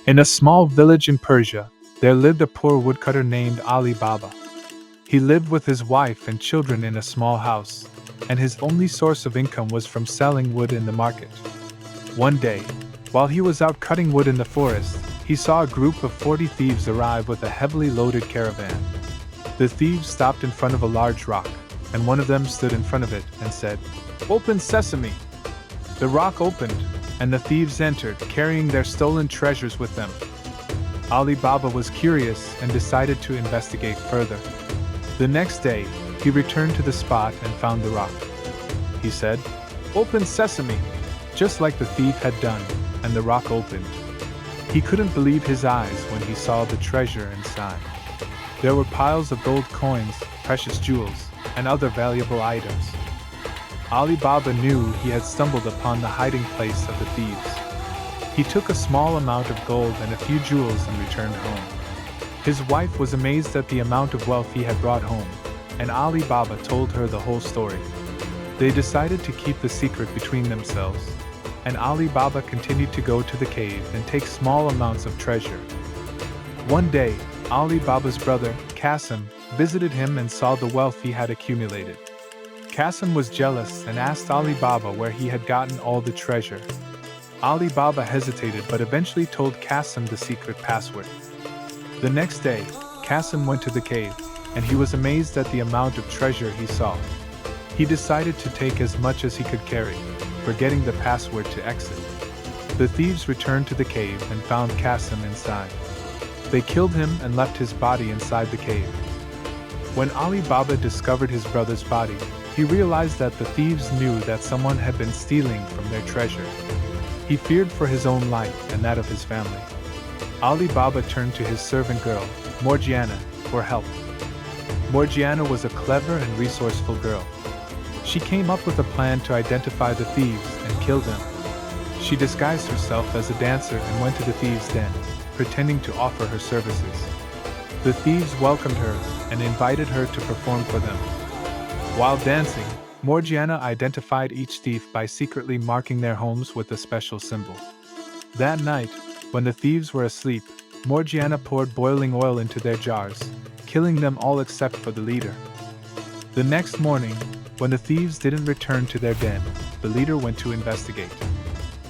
In a small village in Persia, there lived a poor woodcutter named Ali Baba. He lived with his wife and children in a small house, and his only source of income was from selling wood in the market. One day, while he was out cutting wood in the forest, he saw a group of 40 thieves arrive with a heavily loaded caravan. The thieves stopped in front of a large rock, and one of them stood in front of it and said, "Open sesame!" The rock opened, and the thieves entered, carrying their stolen treasures with them. Ali Baba was curious and decided to investigate further. The next day, he returned to the spot and found the rock. He said, "Open sesame!" just like the thief had done, and the rock opened. He couldn't believe his eyes when he saw the treasure inside. There were piles of gold coins, precious jewels, and other valuable items. Ali Baba knew he had stumbled upon the hiding place of the thieves. He took a small amount of gold and a few jewels and returned home. His wife was amazed at the amount of wealth he had brought home, and Ali Baba told her the whole story. They decided to keep the secret between themselves, and Ali Baba continued to go to the cave and take small amounts of treasure. One day, Ali Baba's brother, Qasim, visited him and saw the wealth he had accumulated. Qasim was jealous and asked Ali Baba where he had gotten all the treasure. Ali Baba hesitated but eventually told Qasim the secret password. The next day, Qasim went to the cave, and he was amazed at the amount of treasure he saw. He decided to take as much as he could carry, forgetting the password to exit. The thieves returned to the cave and found Qasim inside. They killed him and left his body inside the cave. When Ali Baba discovered his brother's body, he realized that the thieves knew that someone had been stealing from their treasure. He feared for his own life and that of his family. Ali Baba turned to his servant girl, Morgiana, for help. Morgiana was a clever and resourceful girl. She came up with a plan to identify the thieves and kill them. She disguised herself as a dancer and went to the thieves' den, pretending to offer her services. The thieves welcomed her and invited her to perform for them. While dancing, Morgiana identified each thief by secretly marking their homes with a special symbol. That night, when the thieves were asleep, Morgiana poured boiling oil into their jars, killing them all except for the leader. The next morning, when the thieves didn't return to their den, the leader went to investigate.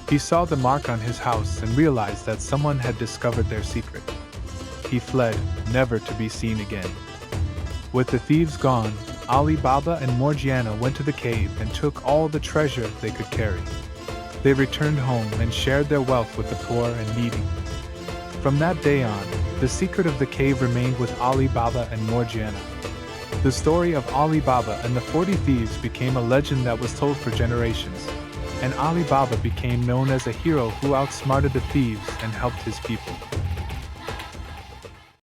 He saw the mark on his house and realized that someone had discovered their secret. He fled, never to be seen again. With the thieves gone, Ali Baba and Morgiana went to the cave and took all the treasure they could carry. They returned home and shared their wealth with the poor and needy. From that day on, the secret of the cave remained with Ali Baba and Morgiana. The story of Ali Baba and the 40 thieves became a legend that was told for generations, and Ali Baba became known as a hero who outsmarted the thieves and helped his people.